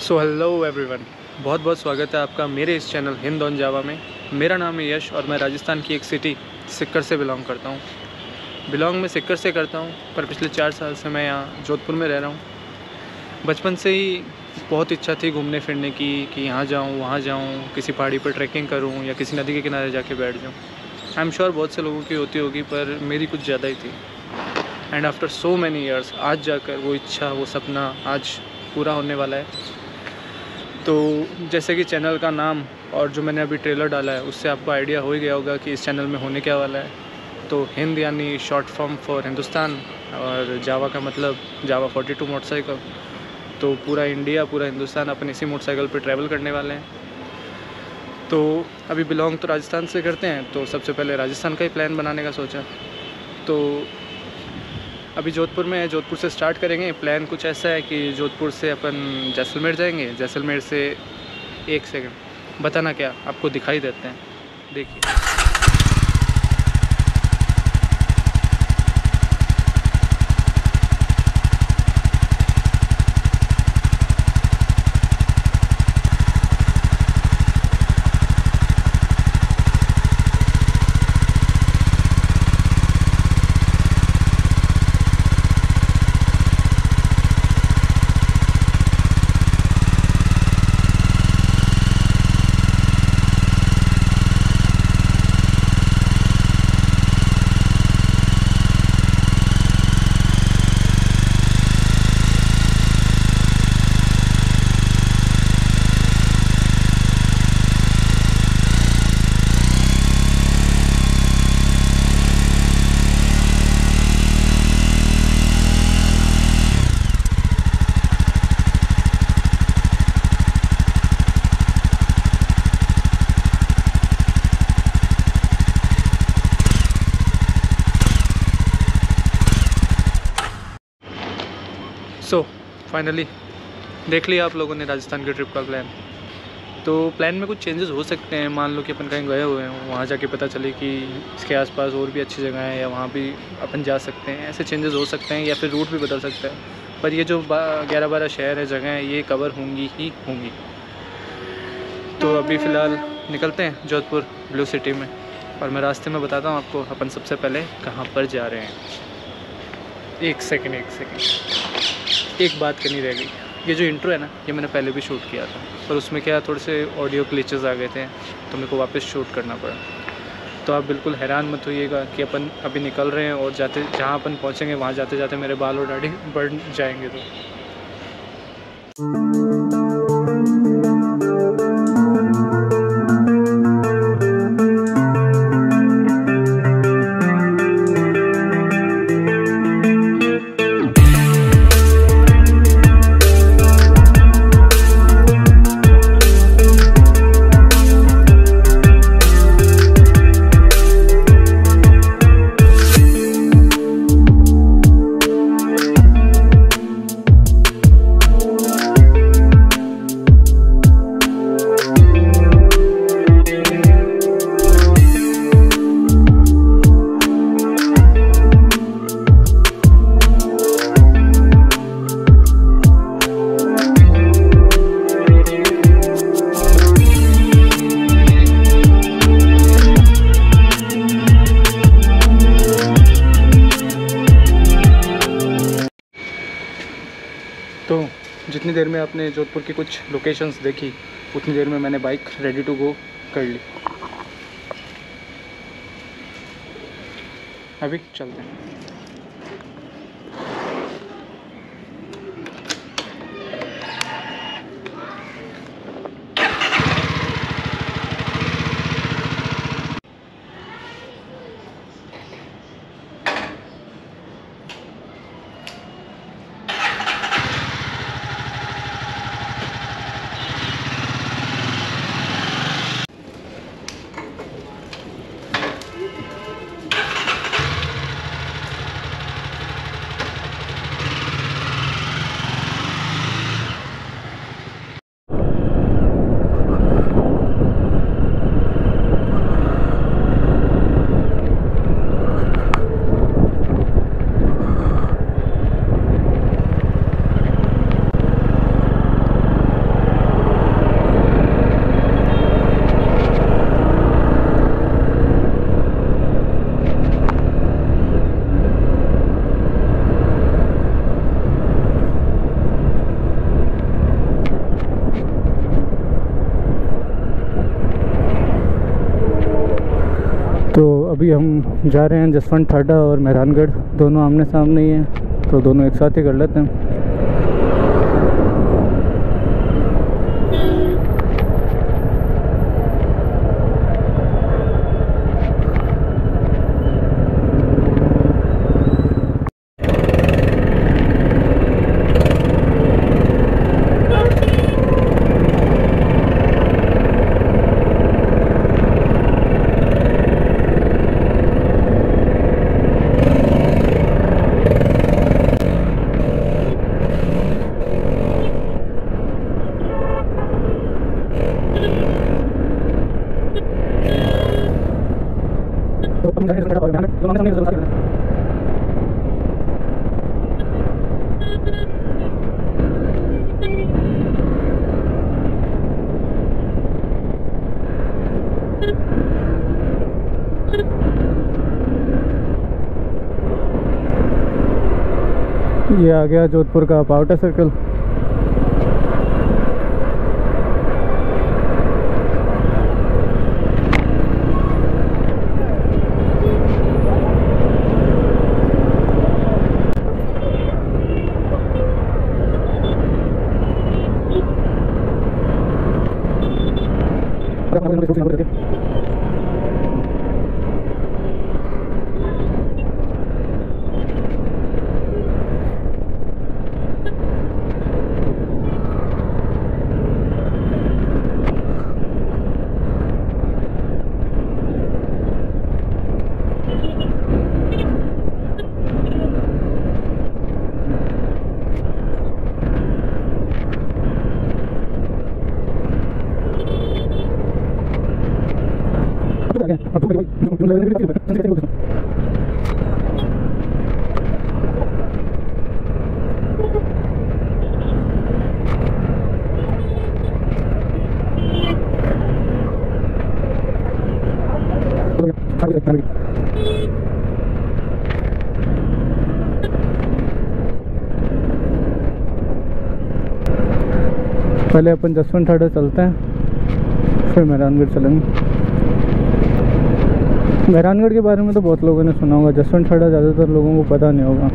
So hello everyone, बहुत बहुत स्वागत है आपका मेरे इस चैनल हिंद ऑन जावा में। मेरा नाम है यश और मैं राजस्थान की एक सिटी सिक्कर से बिलोंग करता हूँ। मैं सिक्कर से करता हूँ, पर पिछले 4 साल से मैं यहाँ जोधपुर में रह रहा हूँ। बचपन से ही बहुत इच्छा थी घूमने फिरने की कि यहाँ जाऊँ वहाँ जाऊँ, किसी पहाड़ी पर ट्रैकिंग करूँ या किसी नदी के किनारे जाके बैठ जाऊँ। आई एम श्योर बहुत से लोगों की होती होगी, पर मेरी कुछ ज़्यादा ही थी। And after so many years आज जाकर वो इच्छा, वो सपना आज पूरा होने वाला है। तो जैसे कि चैनल का नाम और जो मैंने अभी ट्रेलर डाला है उससे आपको आइडिया हो ही गया होगा कि इस चैनल में होने क्या वाला है। तो हिंद यानी शॉर्ट फॉर्म फॉर हिंदुस्तान, और जावा का मतलब जावा 42 मोटरसाइकिल। तो पूरा इंडिया, पूरा हिंदुस्तान अपन इसी मोटरसाइकिल पे ट्रैवल करने वाले हैं। तो अभी बिलोंग तो राजस्थान से करते हैं, तो सबसे पहले राजस्थान का ही प्लान बनाने का सोचा। तो अभी जोधपुर में है, जोधपुर से स्टार्ट करेंगे। प्लान कुछ ऐसा है कि जोधपुर से अपन जैसलमेर जाएंगे, जैसलमेर से एक सेकंड बताना क्या आपको दिखाई देते हैं, देखिए। सो फाइनली देख लिया आप लोगों ने राजस्थान के ट्रिप का प्लान। तो प्लान में कुछ चेंजेस हो सकते हैं। मान लो कि अपन कहीं गए हुए हैं, वहाँ जाके पता चले कि इसके आसपास और भी अच्छी जगह है या वहाँ भी अपन जा सकते हैं, ऐसे चेंजेस हो सकते हैं, या फिर रूट भी बदल सकता है। पर ये जो 11-12 शहर है, जगह है, ये कवर होंगी ही होंगी। तो अभी फ़िलहाल निकलते हैं जोधपुर ब्लू सिटी में, और मैं रास्ते में बताता हूँ आपको अपन सबसे पहले कहाँ पर जा रहे हैं। एक सेकेंड एक बात करनी रह गई। ये जो इंट्रो है ना, ये मैंने पहले भी शूट किया था, पर उसमें क्या थोड़े से ऑडियो ग्लिचेस आ गए थे, तो मेरे को वापस शूट करना पड़ा। तो आप बिल्कुल हैरान मत होइएगा कि अपन अभी निकल रहे हैं और जाते जहाँ अपन पहुँचेंगे वहाँ जाते जाते मेरे बाल और दाढ़ी बढ़ जाएंगे। तो जितनी देर में आपने जोधपुर की कुछ लोकेशंस देखी, उतनी देर में मैंने बाइक रेडी टू गो कर ली। अभी चलते हैं। अभी हम जा रहे हैं जसवंत ठाडा और मेहरानगढ़, दोनों आमने सामने ही हैं तो दोनों एक साथ ही कर लेते हैं। ये आ गया जोधपुर का पावटा सर्कल। पहले अपन जसवंत ठाडा चलते हैं, फिर मेहरानगढ़ चलेंगे। मेहरानगढ़ के बारे में तो बहुत लोगों ने सुना होगा, जसवंत ठाडा ज़्यादातर लोगों को पता नहीं होगा।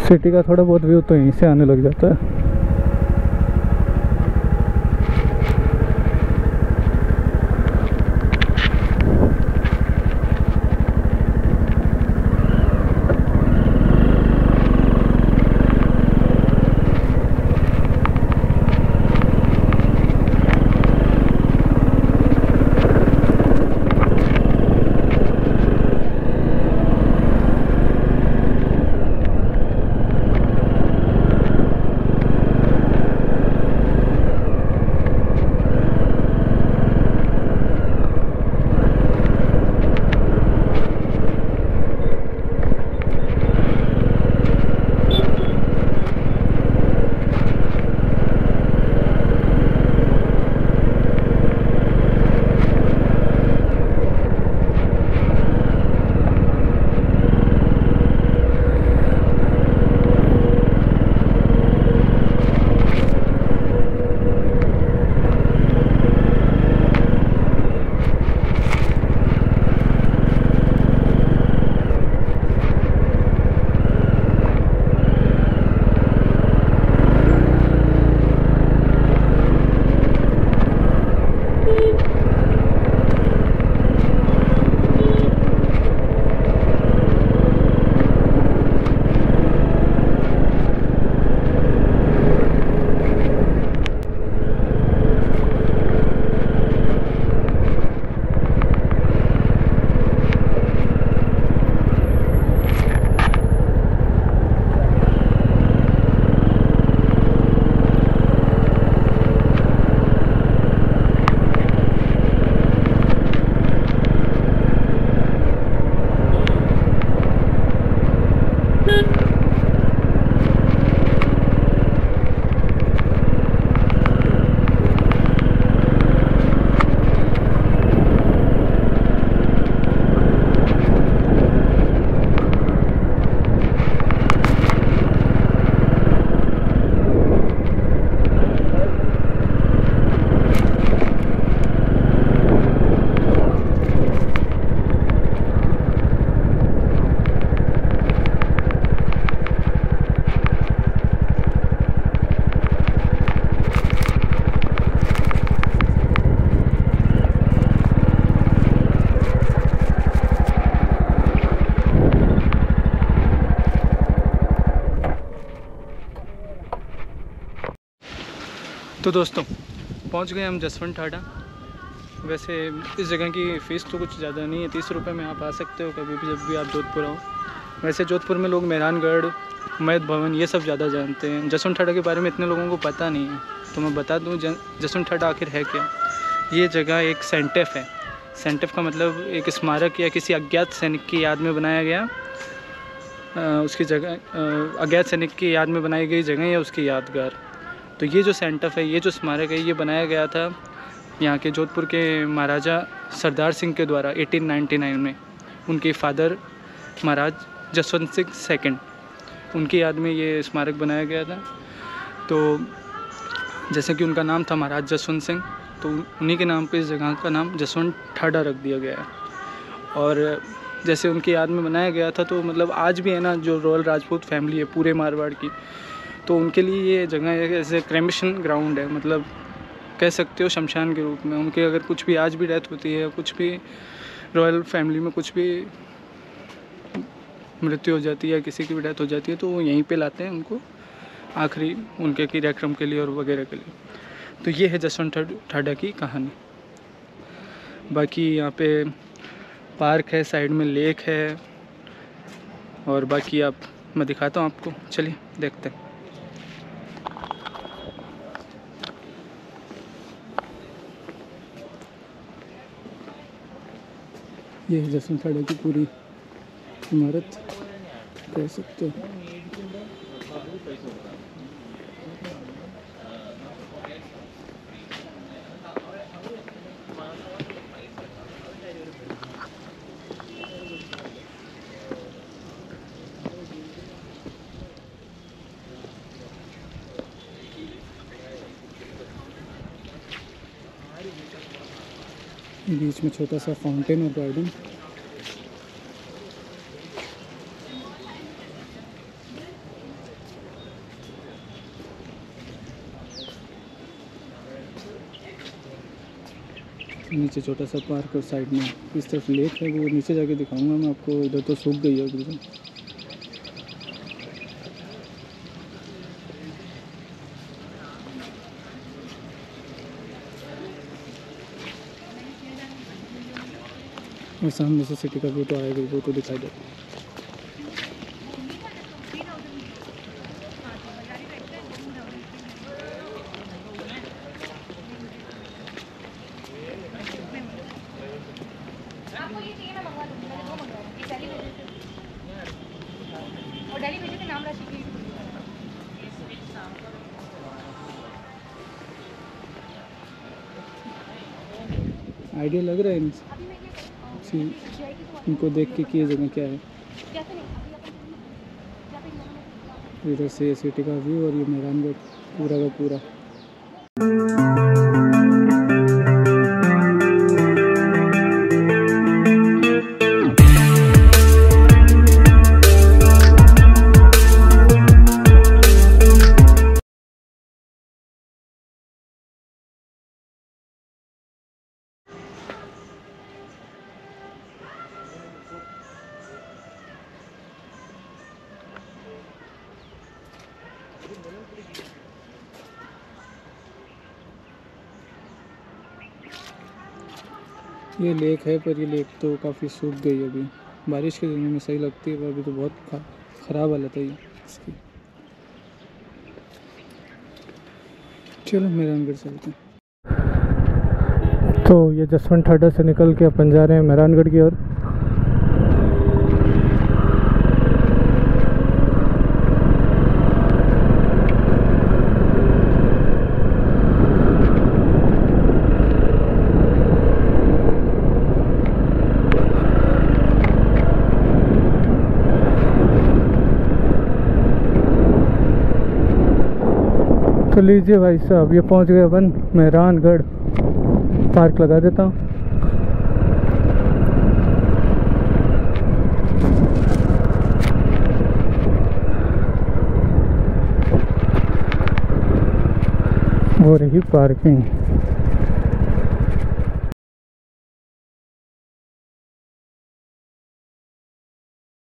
सिटी का थोड़ा बहुत व्यू तो यहीं से आने लग जाता है। तो दोस्तों पहुंच गए हम जसवंत ठाडा। वैसे इस जगह की फ़ीस तो कुछ ज़्यादा नहीं है, 30 रुपये में आप आ सकते हो कभी भी जब भी आप जोधपुर आओ। वैसे जोधपुर में लोग मेहरानगढ़, उमैद भवन ये सब ज़्यादा जानते हैं। जसवंत ठाडा के बारे में इतने लोगों को पता नहीं है, तो मैं बता दूँ जसवंत ठाडा आखिर है क्या। ये जगह एक सेंटेफ है। सेंटेफ का मतलब एक स्मारक या किसी अज्ञात सैनिक की याद में बनाया गया, उसकी जगह अज्ञात सैनिक की याद में बनाई गई जगह या उसकी यादगार। तो ये जो सेंटेफ है, ये जो स्मारक है, ये बनाया गया था यहाँ के जोधपुर के महाराजा सरदार सिंह के द्वारा 1899 में। उनके फादर महाराज जसवंत सिंह सेकंड, उनकी याद में ये स्मारक बनाया गया था। तो जैसे कि उनका नाम था महाराज जसवंत सिंह, तो उन्हीं के नाम पे इस जगह का नाम जसवंत ठाडा रख दिया गया है। और जैसे उनकी याद में बनाया गया था, तो मतलब आज भी है ना, जो रॉयल राजपूत फैमिली है पूरे मारवाड़ की, तो उनके लिए ये जगह एक ऐसे क्रेमेशन ग्राउंड है, मतलब कह सकते हो शमशान के रूप में। उनके अगर कुछ भी आज भी डेथ होती है, कुछ भी रॉयल फैमिली में कुछ भी मृत्यु हो जाती है, किसी की भी डेथ हो जाती है, तो वो यहीं पे लाते हैं उनको आखिरी उनके क्रियाक्रम के लिए और वगैरह के लिए। तो ये है जसवंत ठाडा की कहानी। बाकी यहाँ पे पार्क है, साइड में लेक है, और बाकी मैं दिखाता हूँ आपको, चलिए देखते हैं। ये है जसवंत ठाडा की पूरी इमारत, कह सकते हो। बीच में छोटा सा फाउंटेन और गार्डन। नीचे छोटा सा पार्क और साइड में इस तरफ लेक है, वो नीचे जाके दिखाऊंगा मैं आपको। इधर तो सूख गई है एकदम। और सामने से सिटी का व्यू तो आएगा, वो तो दिखाई देता है। आइडिया लग रहा है इनको देख के कि ये जगह क्या है। इधर से सिटी का व्यू और ये मेहरानगढ़ पूरा का पूरा। ये लेक है, पर ये लेक तो काफ़ी सूख गई अभी। बारिश के दिनों में सही लगती है, पर अभी तो बहुत ख़राब हालत है इसकी। चलो मेहरानगढ़ चलते हैं। तो ये जसवंत ठाडा से निकल के अपन जा रहे हैं मेहरानगढ़ की ओर। तो लीजिए भाई साहब, ये पहुंच गए अपन मेहरानगढ़। पार्क लगा देता हूँ। वो रही पार्किंग।